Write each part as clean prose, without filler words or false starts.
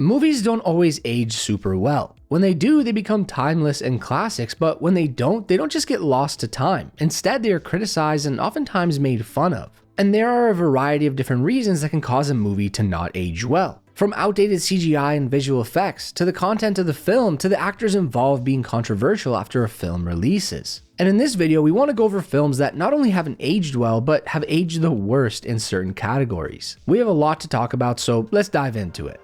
Movies don't always age super well. When they do, they become timeless and classics, but when they don't just get lost to time. Instead, they are criticized and oftentimes made fun of. And there are a variety of different reasons that can cause a movie to not age well. From outdated CGI and visual effects, to the content of the film, to the actors involved being controversial after a film releases. And in this video, we want to go over films that not only haven't aged well, but have aged the worst in certain categories. We have a lot to talk about, so let's dive into it.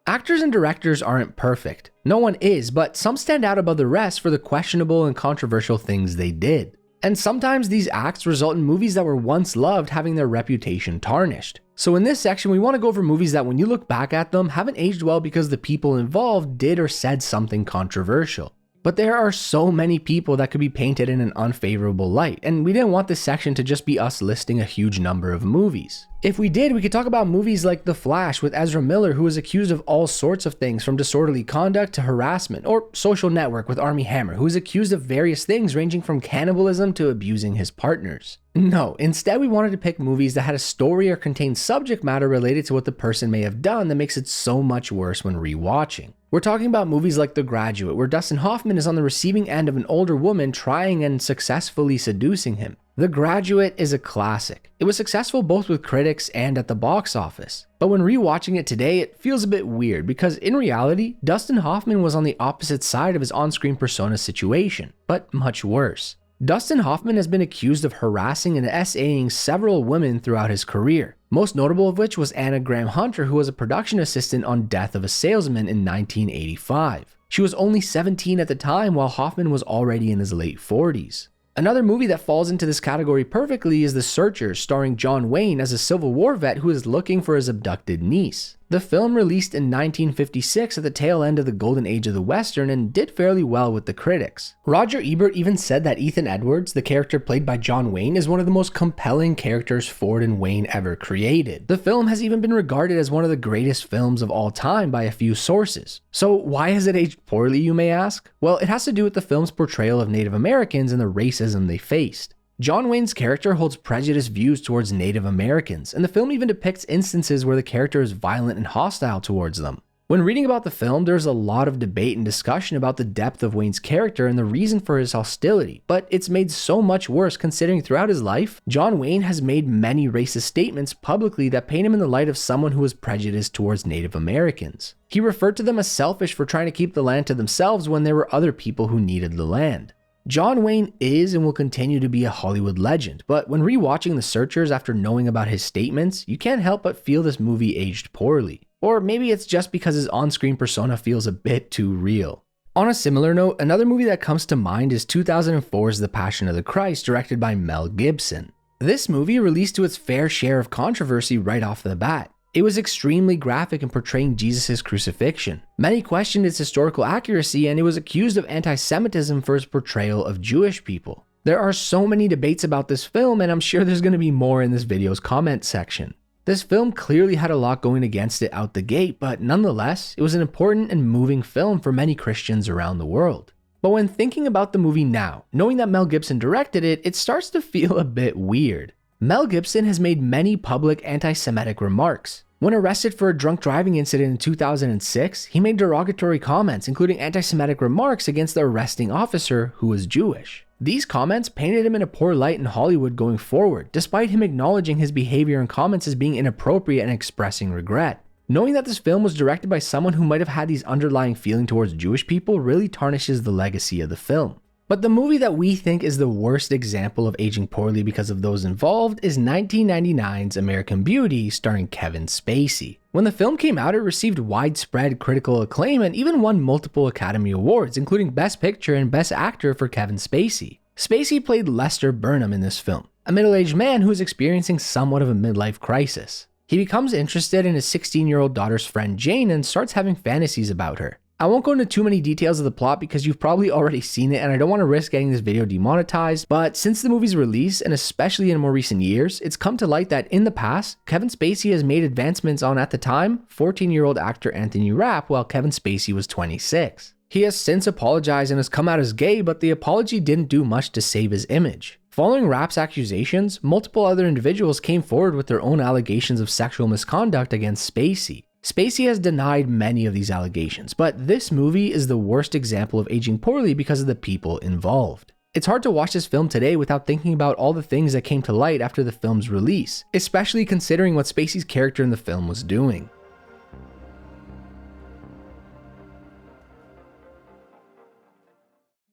Actors and directors aren't perfect. No one is, but some stand out above the rest for the questionable and controversial things they did. And sometimes these acts result in movies that were once loved having their reputation tarnished. So in this section, we want to go over movies that when you look back at them, haven't aged well because the people involved did or said something controversial. But there are so many people that could be painted in an unfavorable light, and we didn't want this section to just be us listing a huge number of movies. If we did, we could talk about movies like The Flash with Ezra Miller, who was accused of all sorts of things from disorderly conduct to harassment, or Social Network with Armie Hammer, who was accused of various things ranging from cannibalism to abusing his partners. No, instead we wanted to pick movies that had a story or contained subject matter related to what the person may have done that makes it so much worse when rewatching. We're talking about movies like The Graduate, where Dustin Hoffman is on the receiving end of an older woman trying and successfully seducing him. The Graduate is a classic. It was successful both with critics and at the box office. But when rewatching it today, it feels a bit weird because in reality, Dustin Hoffman was on the opposite side of his on-screen persona situation, but much worse. Dustin Hoffman has been accused of harassing and SAing several women throughout his career, most notable of which was Anna Graham Hunter, who was a production assistant on Death of a Salesman in 1985. She was only 17 at the time, while Hoffman was already in his late 40s. Another movie that falls into this category perfectly is The Searchers, starring John Wayne as a Civil War vet who is looking for his abducted niece. The film released in 1956 at the tail end of the golden age of the Western and did fairly well with the critics. Roger Ebert even said that Ethan Edwards, the character played by John Wayne, is one of the most compelling characters Ford and Wayne ever created. The film has even been regarded as one of the greatest films of all time by a few sources. So why has it aged poorly, you may ask? Well, it has to do with the film's portrayal of Native Americans and the racism they faced. John Wayne's character holds prejudiced views towards Native Americans, and the film even depicts instances where the character is violent and hostile towards them. When reading about the film, there's a lot of debate and discussion about the depth of Wayne's character and the reason for his hostility, but it's made so much worse considering throughout his life, John Wayne has made many racist statements publicly that paint him in the light of someone who was prejudiced towards Native Americans. He referred to them as selfish for trying to keep the land to themselves when there were other people who needed the land. John Wayne is and will continue to be a Hollywood legend, but when rewatching The Searchers after knowing about his statements, you can't help but feel this movie aged poorly. Or maybe it's just because his on-screen persona feels a bit too real. On a similar note, another movie that comes to mind is 2004's The Passion of the Christ, directed by Mel Gibson. This movie released to its fair share of controversy right off the bat. It was extremely graphic in portraying Jesus' crucifixion. Many questioned its historical accuracy, and it was accused of anti-Semitism for its portrayal of Jewish people. There are so many debates about this film, and I'm sure there's going to be more in this video's comment section. This film clearly had a lot going against it out the gate, but nonetheless, it was an important and moving film for many Christians around the world. But when thinking about the movie now, knowing that Mel Gibson directed it, it starts to feel a bit weird. Mel Gibson has made many public anti-Semitic remarks. When arrested for a drunk driving incident in 2006, he made derogatory comments, including anti-Semitic remarks against the arresting officer who was Jewish. These comments painted him in a poor light in Hollywood going forward, despite him acknowledging his behavior and comments as being inappropriate and expressing regret. Knowing that this film was directed by someone who might have had these underlying feelings towards Jewish people really tarnishes the legacy of the film. But the movie that we think is the worst example of aging poorly because of those involved is 1999's American Beauty, starring Kevin Spacey. When the film came out, it received widespread critical acclaim and even won multiple Academy Awards, including Best Picture and Best Actor for Kevin Spacey. Spacey played Lester Burnham in this film, a middle-aged man who is experiencing somewhat of a midlife crisis. He becomes interested in his 16-year-old daughter's friend Jane and starts having fantasies about her. I won't go into too many details of the plot because you've probably already seen it and I don't want to risk getting this video demonetized, but since the movie's release, and especially in more recent years, it's come to light that in the past, Kevin Spacey has made advancements on, at the time, 14-year-old actor Anthony Rapp while Kevin Spacey was 26. He has since apologized and has come out as gay, but the apology didn't do much to save his image. Following Rapp's accusations, multiple other individuals came forward with their own allegations of sexual misconduct against Spacey. Spacey has denied many of these allegations, but this movie is the worst example of aging poorly because of the people involved. It's hard to watch this film today without thinking about all the things that came to light after the film's release, especially considering what Spacey's character in the film was doing.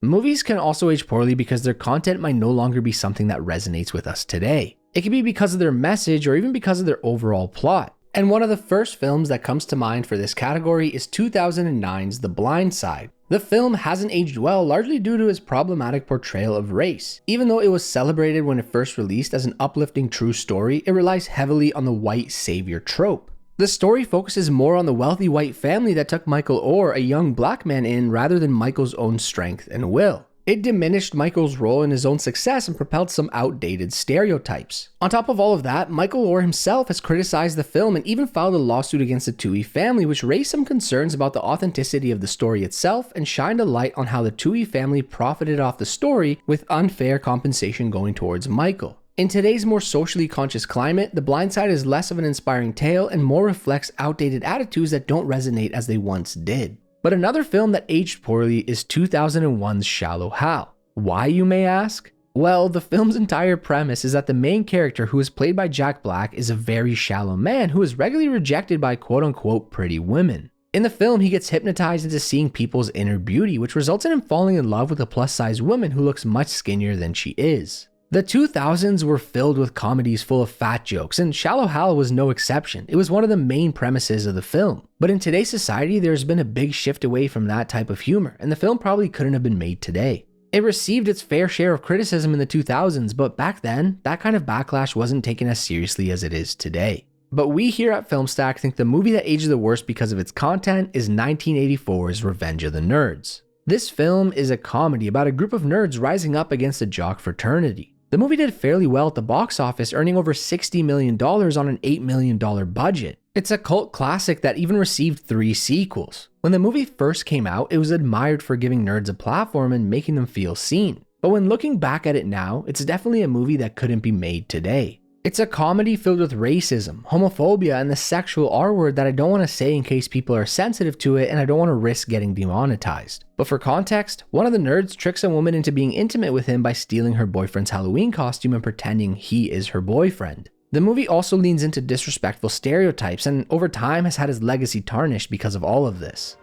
Movies can also age poorly because their content might no longer be something that resonates with us today. It can be because of their message or even because of their overall plot. And one of the first films that comes to mind for this category is 2009's The Blind Side. The film hasn't aged well largely due to its problematic portrayal of race. Even though it was celebrated when it first released as an uplifting true story, it relies heavily on the white savior trope. The story focuses more on the wealthy white family that took Michael Orr, a young black man, in rather than Michael's own strength and will. It diminished Michael's role in his own success and propelled some outdated stereotypes. On top of all of that, Michael Orr himself has criticized the film and even filed a lawsuit against the Tuohy family, which raised some concerns about the authenticity of the story itself and shined a light on how the Tuohy family profited off the story with unfair compensation going towards Michael. In today's more socially conscious climate, The Blind Side is less of an inspiring tale and more reflects outdated attitudes that don't resonate as they once did. But another film that aged poorly is 2001's Shallow Hal. Why, you may ask? Well, the film's entire premise is that the main character, who is played by Jack Black, is a very shallow man who is regularly rejected by quote-unquote pretty women. In the film, he gets hypnotized into seeing people's inner beauty, which results in him falling in love with a plus-size woman who looks much skinnier than she is. The 2000s were filled with comedies full of fat jokes, and Shallow Hal was no exception. It was one of the main premises of the film. But in today's society, there's been a big shift away from that type of humor, and the film probably couldn't have been made today. It received its fair share of criticism in the 2000s, but back then, that kind of backlash wasn't taken as seriously as it is today. But we here at FilmStack think the movie that aged the worst because of its content is 1984's Revenge of the Nerds. This film is a comedy about a group of nerds rising up against a jock fraternity. The movie did fairly well at the box office, earning over $60 million on an $8 million budget. It's a cult classic that even received 3 sequels. When the movie first came out, it was admired for giving nerds a platform and making them feel seen. But when looking back at it now, it's definitely a movie that couldn't be made today. It's a comedy filled with racism, homophobia, and the sexual R word that I don't want to say in case people are sensitive to it and I don't want to risk getting demonetized. But for context, one of the nerds tricks a woman into being intimate with him by stealing her boyfriend's Halloween costume and pretending he is her boyfriend. The movie also leans into disrespectful stereotypes and over time has had his legacy tarnished because of all of this.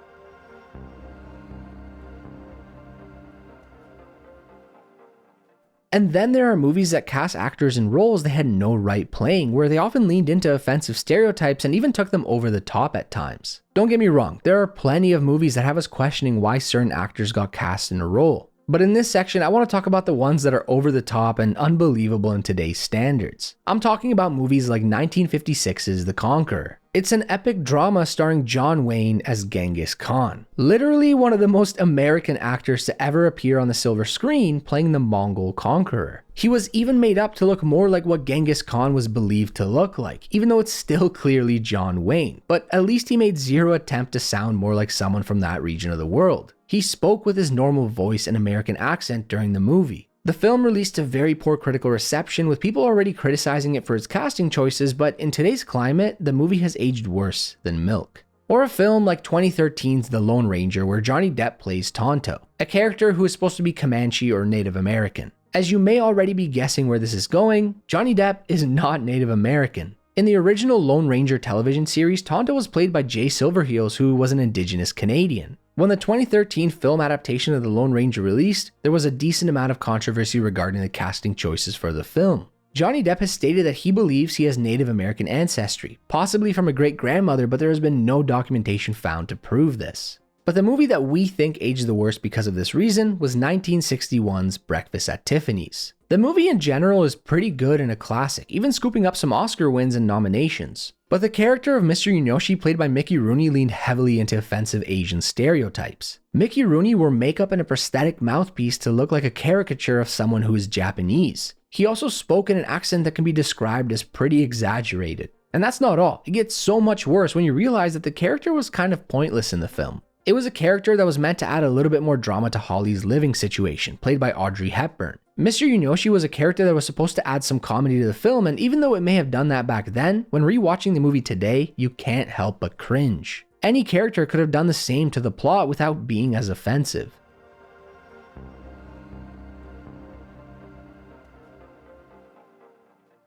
And then there are movies that cast actors in roles they had no right playing, where they often leaned into offensive stereotypes and even took them over the top at times. Don't get me wrong, there are plenty of movies that have us questioning why certain actors got cast in a role. But in this section, I want to talk about the ones that are over the top and unbelievable in today's standards. I'm talking about movies like 1956's The Conqueror. It's an epic drama starring John Wayne as Genghis Khan. Literally one of the most American actors to ever appear on the silver screen, playing the Mongol conqueror. He was even made up to look more like what Genghis Khan was believed to look like, even though it's still clearly John Wayne. But at least he made zero attempt to sound more like someone from that region of the world. He spoke with his normal voice and American accent during the movie. The film released to very poor critical reception, with people already criticizing it for its casting choices, but in today's climate, the movie has aged worse than milk. Or a film like 2013's The Lone Ranger, where Johnny Depp plays Tonto, a character who is supposed to be Comanche or Native American. As you may already be guessing where this is going, Johnny Depp is not Native American. In the original Lone Ranger television series, Tonto was played by Jay Silverheels, who was an Indigenous Canadian. When the 2013 film adaptation of The Lone Ranger released, there was a decent amount of controversy regarding the casting choices for the film. Johnny Depp has stated that he believes he has Native American ancestry, possibly from a great-grandmother, but there has been no documentation found to prove this. But the movie that we think aged the worst because of this reason was 1961's Breakfast at Tiffany's. The movie in general is pretty good and a classic, even scooping up some Oscar wins and nominations. But the character of Mr. Yunioshi, played by Mickey Rooney, leaned heavily into offensive Asian stereotypes. Mickey Rooney wore makeup and a prosthetic mouthpiece to look like a caricature of someone who is Japanese. He also spoke in an accent that can be described as pretty exaggerated. And that's not all. It gets so much worse when you realize that the character was kind of pointless in the film. It was a character that was meant to add a little bit more drama to Holly's living situation, played by Audrey Hepburn. Mr. Yunioshi was a character that was supposed to add some comedy to the film, and even though it may have done that back then, when rewatching the movie today, you can't help but cringe. Any character could have done the same to the plot without being as offensive.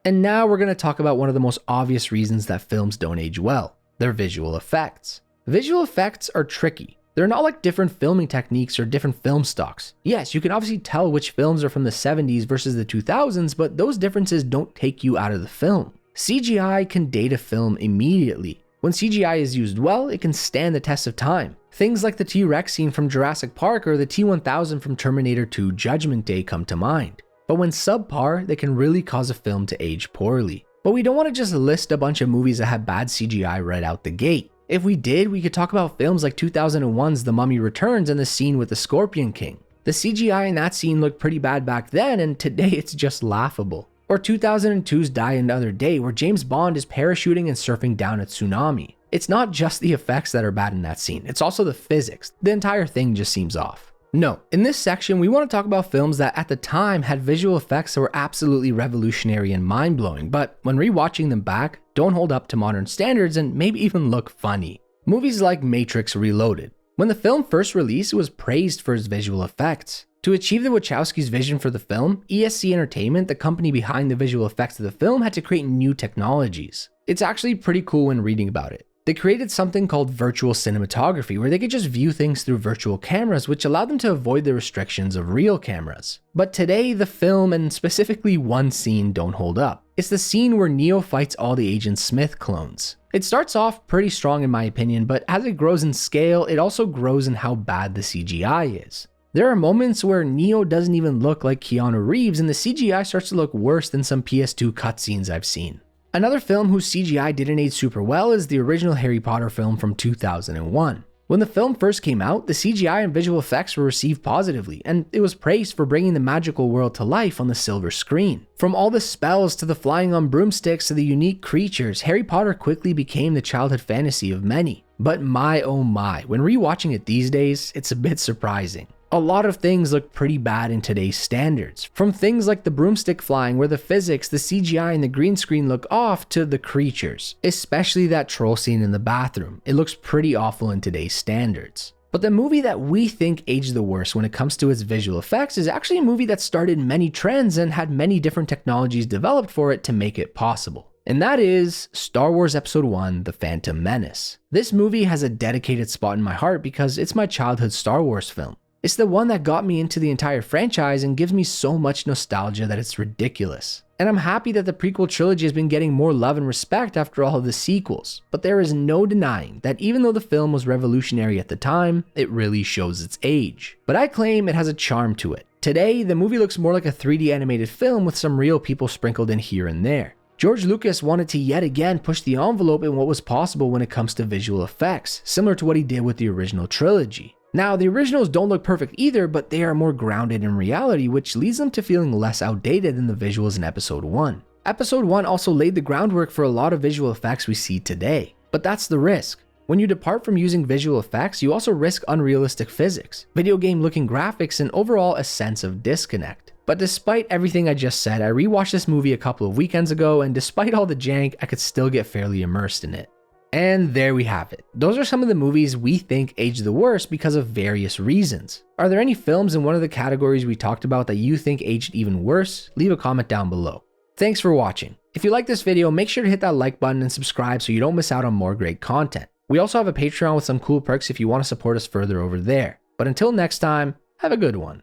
And now we're going to talk about one of the most obvious reasons that films don't age well, their visual effects. Visual effects are tricky. They're not like different filming techniques or different film stocks. Yes, you can obviously tell which films are from the 70s versus the 2000s, but those differences don't take you out of the film. CGI can date a film immediately. When CGI is used well, it can stand the test of time. Things like the T-Rex scene from Jurassic Park or the T-1000 from Terminator 2 Judgment Day come to mind. But when subpar, they can really cause a film to age poorly. But we don't want to just list a bunch of movies that have bad CGI right out the gate. If we did, we could talk about films like 2001's The Mummy Returns and the scene with the Scorpion King. The CGI in that scene looked pretty bad back then, and today it's just laughable. Or 2002's Die Another Day, where James Bond is parachuting and surfing down a tsunami. It's not just the effects that are bad in that scene, it's also the physics. The entire thing just seems off. No, in this section, we want to talk about films that at the time had visual effects that were absolutely revolutionary and mind-blowing, but when rewatching them back, don't hold up to modern standards and maybe even look funny. Movies like Matrix Reloaded. When the film first released, it was praised for its visual effects. To achieve the Wachowskis' vision for the film, ESC Entertainment, the company behind the visual effects of the film, had to create new technologies. It's actually pretty cool when reading about it. They created something called virtual cinematography, where they could just view things through virtual cameras, which allowed them to avoid the restrictions of real cameras. But today, the film, and specifically one scene, don't hold up. It's the scene where Neo fights all the Agent Smith clones. It starts off pretty strong in my opinion, but as it grows in scale, it also grows in how bad the CGI is. There are moments where Neo doesn't even look like Keanu Reeves, and the CGI starts to look worse than some PS2 cutscenes I've seen. Another film whose CGI didn't age super well is the original Harry Potter film from 2001. When the film first came out, the CGI and visual effects were received positively, and it was praised for bringing the magical world to life on the silver screen. From all the spells to the flying on broomsticks to the unique creatures, Harry Potter quickly became the childhood fantasy of many. But my oh my, when rewatching it these days, it's a bit surprising. A lot of things look pretty bad in today's standards. From things like the broomstick flying where the physics, the CGI, and the green screen look off to the creatures. Especially that troll scene in the bathroom. It looks pretty awful in today's standards. But the movie that we think aged the worst when it comes to its visual effects is actually a movie that started many trends and had many different technologies developed for it to make it possible. And that is Star Wars Episode 1, The Phantom Menace. This movie has a dedicated spot in my heart because it's my childhood Star Wars film. It's the one that got me into the entire franchise and gives me so much nostalgia that it's ridiculous. And I'm happy that the prequel trilogy has been getting more love and respect after all of the sequels. But there is no denying that even though the film was revolutionary at the time, it really shows its age. But I claim it has a charm to it. Today, the movie looks more like a 3D animated film with some real people sprinkled in here and there. George Lucas wanted to yet again push the envelope in what was possible when it comes to visual effects, similar to what he did with the original trilogy. Now, the originals don't look perfect either, but they are more grounded in reality, which leads them to feeling less outdated than the visuals in Episode 1. Episode 1 also laid the groundwork for a lot of visual effects we see today. But that's the risk. When you depart from using visual effects, you also risk unrealistic physics, video game looking graphics, and overall a sense of disconnect. But despite everything I just said, I rewatched this movie a couple of weekends ago, and despite all the jank, I could still get fairly immersed in it. And there we have it. Those are some of the movies we think aged the worst because of various reasons. Are there any films in one of the categories we talked about that you think aged even worse? Leave a comment down below. Thanks for watching. If you like this video, make sure to hit that like button and subscribe so you don't miss out on more great content. We also have a Patreon with some cool perks if you want to support us further over there. But until next time, have a good one.